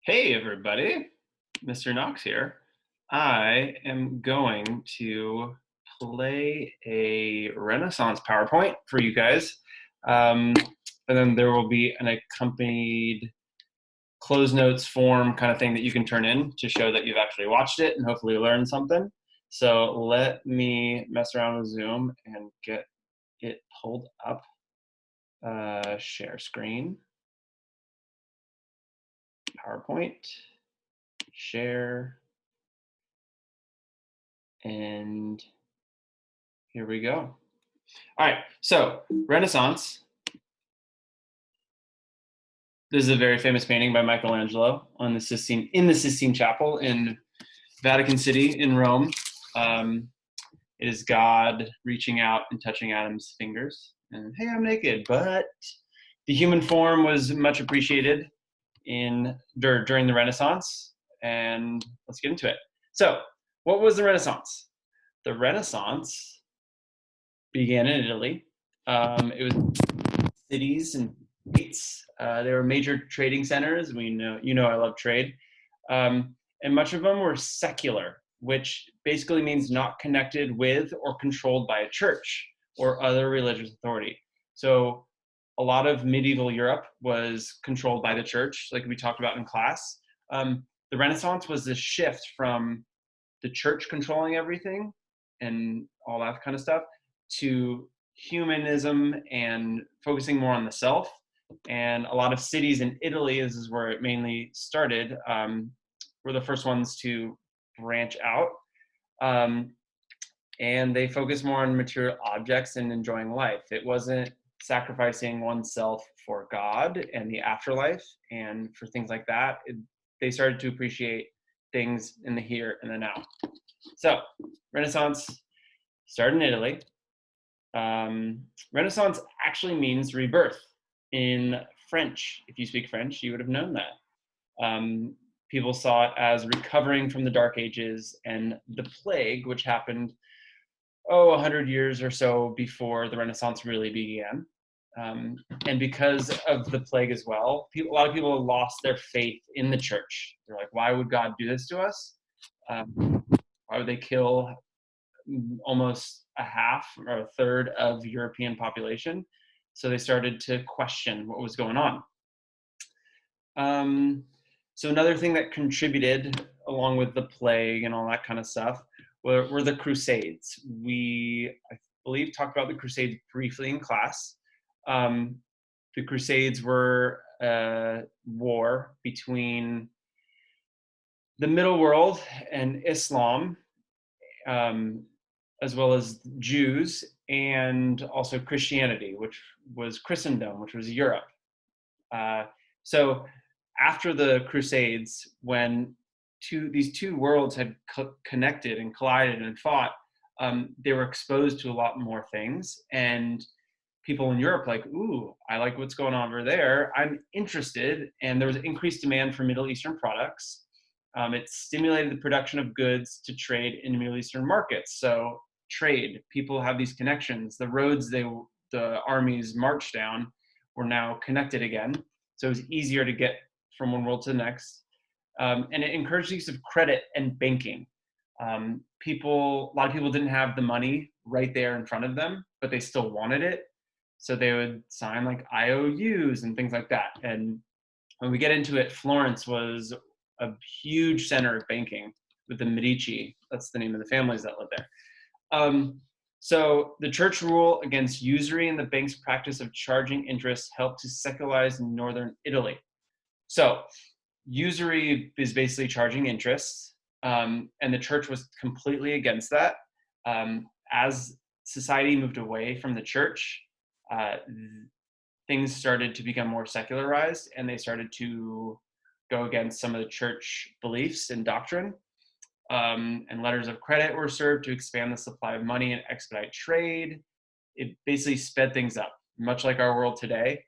Hey everybody, Mr. Knox here. I am going to play a Renaissance PowerPoint for you guys. Um, and then there will be an accompanied close notes form kind of thing that you can turn in to show that you've actually watched it and hopefully learned something. So let me mess around with Zoom and get it pulled up. Share screen, PowerPoint, share, and here we go. All right, so Renaissance. This is a very famous painting by Michelangelo on the Sistine Chapel in Vatican City in Rome. It is God reaching out and touching Adam's fingers. And hey, I'm naked, but the human form was much appreciated during the Renaissance. And let's get into it. So, what was the Renaissance? The Renaissance began in Italy. It was cities and states. They were major trading centers. I love trade. And much of them were secular, which basically means not connected with or controlled by a church or other religious authority. So a lot of medieval Europe was controlled by the church, like we talked about in class. The Renaissance was this shift from the church controlling everything and all that kind of stuff to humanism and focusing more on the self. And a lot of cities in Italy, this is where it mainly started, were the first ones to branch out. And they focused more on material objects and enjoying life. It wasn't sacrificing oneself for God and the afterlife and for things like that. They started to appreciate things in the here and the now. So, Renaissance started in Italy. Renaissance actually means rebirth in French. If you speak French, you would have known that. People saw it as recovering from the Dark Ages and the plague, which happened, 100 years or so before the Renaissance really began. And because of the plague as well, a lot of people lost their faith in the church. They're like, why would God do this to us? Why would they kill almost a half or a third of European population? So they started to question what was going on. So another thing that contributed along with the plague and all that kind of stuff were the Crusades. I believe, talked about the Crusades briefly in class. The Crusades were a war between the Middle World and Islam, as well as Jews, and also Christianity, which was Christendom, which was Europe. So after the Crusades, when these two worlds had connected and collided and fought, they were exposed to a lot more things. And people in Europe like, ooh, I like what's going on over there. I'm interested. And there was increased demand for Middle Eastern products. It stimulated the production of goods to trade in Middle Eastern markets. So trade, people have these connections. The roads the armies marched down were now connected again. So it was easier to get from one world to the next. And it encouraged the use of credit and banking. A lot of people didn't have the money right there in front of them, but they still wanted it. So they would sign like IOUs and things like that. And when we get into it, Florence was a huge center of banking with the Medici. That's the name of the families that lived there. So the church rule against usury and the bank's practice of charging interest helped to secularize northern Italy. So usury is basically charging interest, and the church was completely against that. As society moved away from the church, things started to become more secularized, and they started to go against some of the church beliefs and doctrine. And letters of credit were served to expand the supply of money and expedite trade. It basically sped things up, much like our world today.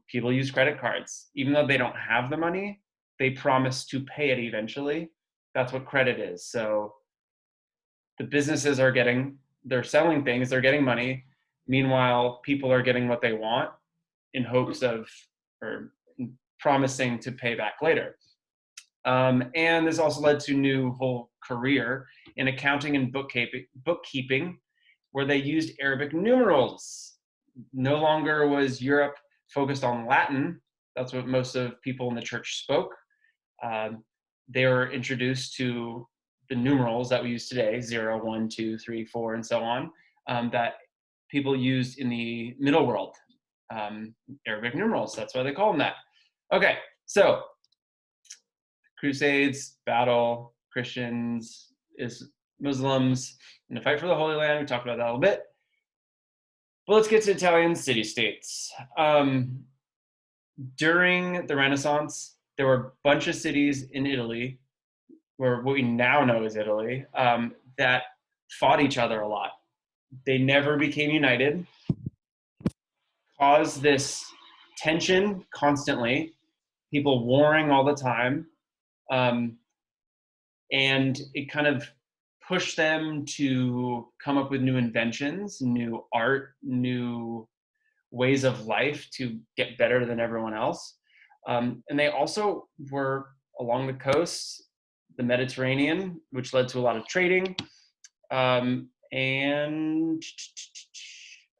People use credit cards. Even though they don't have the money, they promise to pay it eventually. That's what credit is. So the businesses they're selling things, they're getting money. Meanwhile, people are getting what they want in hopes of, or promising to pay back later. And this also led to a new whole career in accounting and bookkeeping, where they used Arabic numerals. No longer was Europe focused on Latin. That's what most of people in the church spoke. They were introduced to the numerals that we use today, 0, 1, 2, 3, 4, and so on, that people used in the middle world, Arabic numerals. That's why they call them that. Okay, so Crusades, battle, Christians, Muslims, in the fight for the Holy Land. We talked about that a little bit. But let's get to Italian city-states. During the Renaissance, there were a bunch of cities in Italy, or what we now know as Italy, that fought each other a lot. They never became united, caused this tension constantly, people warring all the time, and it kind of pushed them to come up with new inventions, new art, new ways of life to get better than everyone else. And they also were along the coast, the Mediterranean, which led to a lot of trading. And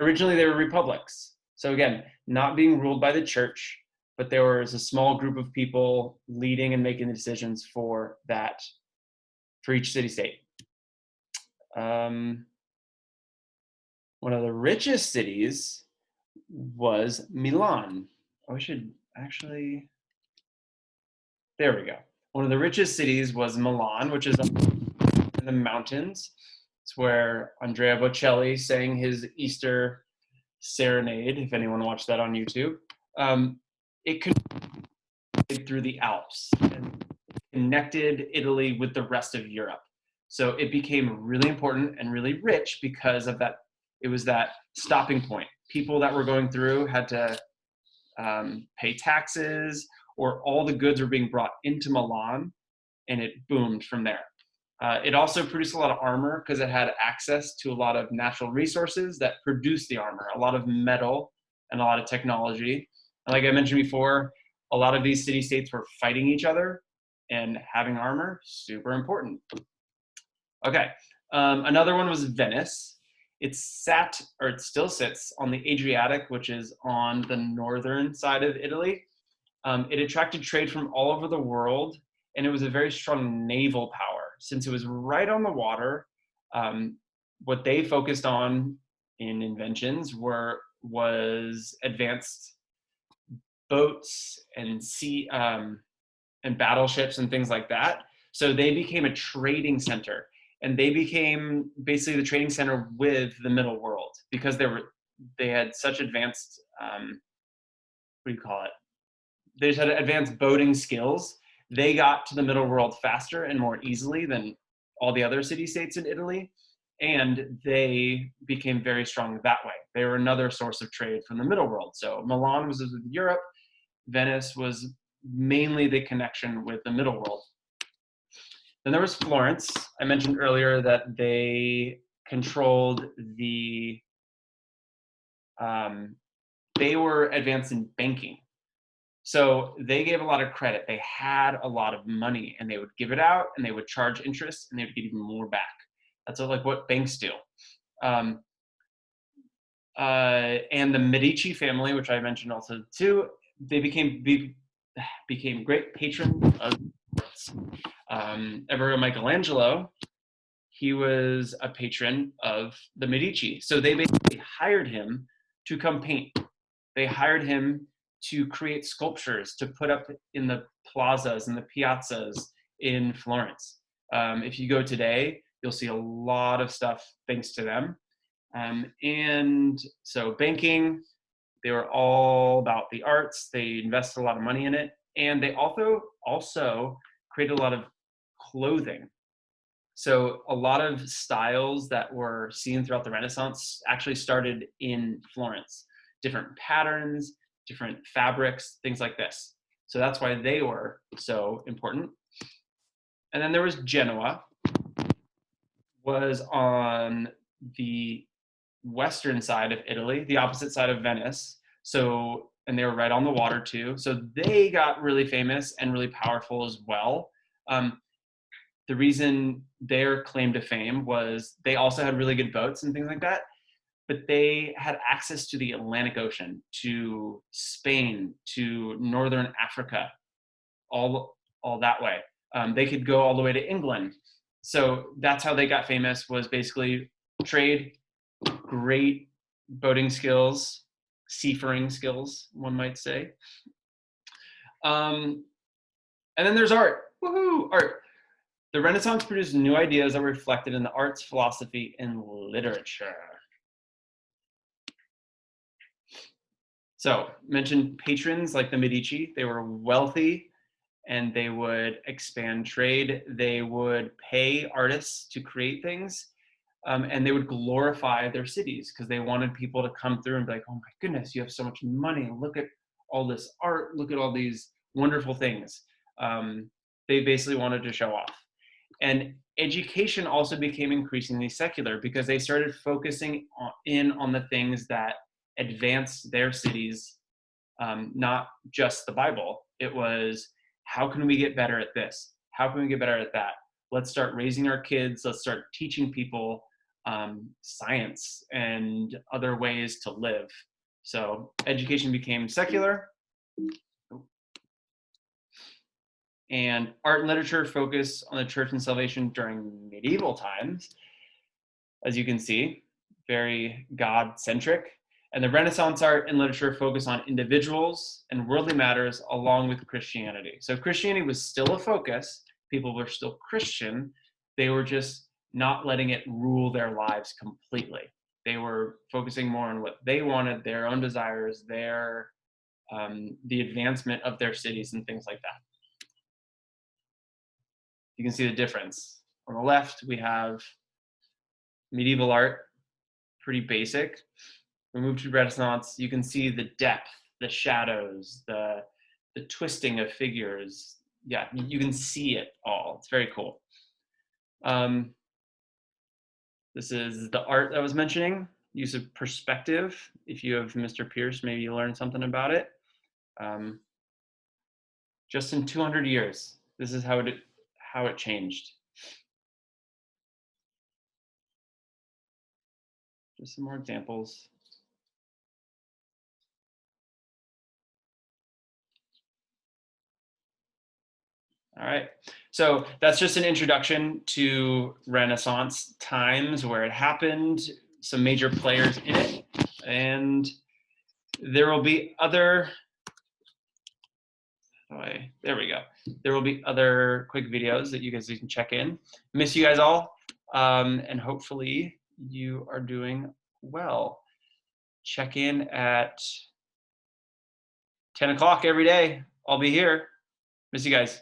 originally they were republics. So again, not being ruled by the church, but there was a small group of people leading and making the decisions for each city-state. One of the richest cities was Milan. Oh, I should actually, there we go. One of the richest cities was Milan, which is up in the mountains. It's where Andrea Bocelli sang his Easter serenade, if anyone watched that on YouTube. It connected through the Alps and connected Italy with the rest of Europe. So it became really important and really rich because of that. It was that stopping point. People that were going through had to pay taxes, or all the goods were being brought into Milan, and it boomed from there. It also produced a lot of armor because it had access to a lot of natural resources that produced the armor, a lot of metal and a lot of technology. And like I mentioned before, a lot of these city-states were fighting each other, and having armor, super important. Okay, another one was Venice. It still sits on the Adriatic, which is on the northern side of Italy. It attracted trade from all over the world, and it was a very strong naval power. Since it was right on the water, what they focused on in inventions was advanced boats and and battleships and things like that. So they became a trading center, and they became basically the trading center with the middle world because they had such advanced they just had advanced boating skills. They got to the middle world faster and more easily than all the other city-states in Italy, and they became very strong that way. They were another source of trade from the middle world. So Milan was with Europe. Venice was mainly the connection with the middle world. Then there was Florence. I mentioned earlier that they controlled they were advanced in banking. So they gave a lot of credit. They had a lot of money, and they would give it out, and they would charge interest, and they would get even more back. That's like what banks do. And the Medici family, which I mentioned also too, they became great patrons of sports. Michelangelo, he was a patron of the Medici. So they basically hired him to come paint. They hired him to create sculptures to put up in the plazas and the piazzas in Florence. If you go today, you'll see a lot of stuff thanks to them. And so banking, they were all about the arts. They invested a lot of money in it. And they also created a lot of clothing. So a lot of styles that were seen throughout the Renaissance actually started in Florence. Different patterns, different fabrics, things like this. So that's why they were so important. And then there was Genoa, was on the western side of Italy, the opposite side of Venice. So and they were right on the water too. So they got really famous and really powerful as well. The reason their claim to fame was they also had really good boats and things like that, but they had access to the Atlantic Ocean, to Spain, to Northern Africa, all that way. They could go all the way to England. So that's how they got famous, was basically trade, great boating skills, seafaring skills, one might say. And then there's art. Woohoo, art. The Renaissance produced new ideas that were reflected in the arts, philosophy, and literature. So, mentioned patrons like the Medici. They were wealthy and they would expand trade. They would pay artists to create things, and they would glorify their cities because they wanted people to come through and be like, oh my goodness, you have so much money. Look at all this art. Look at all these wonderful things. They basically wanted to show off. And education also became increasingly secular because they started focusing on the things that advanced their cities, not just the Bible. It was, how can we get better at this? How can we get better at that? Let's start raising our kids. Let's start teaching people science and other ways to live. So education became secular. And art and literature focus on the church and salvation during medieval times. As you can see, very God-centric. And the Renaissance art and literature focus on individuals and worldly matters along with Christianity. So Christianity was still a focus. People were still Christian. They were just not letting it rule their lives completely. They were focusing more on what they wanted, their own desires, their the advancement of their cities and things like that. You can see the difference. On the left, we have medieval art, pretty basic. We move to Renaissance, you can see the depth, the shadows, the twisting of figures. Yeah, you can see it all. It's very cool. This is the art I was mentioning, use of perspective. If you have Mr. Pierce, maybe you learned something about it. Just in 200 years, this is how it changed. Just some more examples. All right, so that's just an introduction to Renaissance times, where it happened, some major players in it, and there will be other, there we go. There will be other quick videos that you guys can check in. Miss you guys all, and hopefully you are doing well. Check in at 10 o'clock every day. I'll be here. Miss you guys.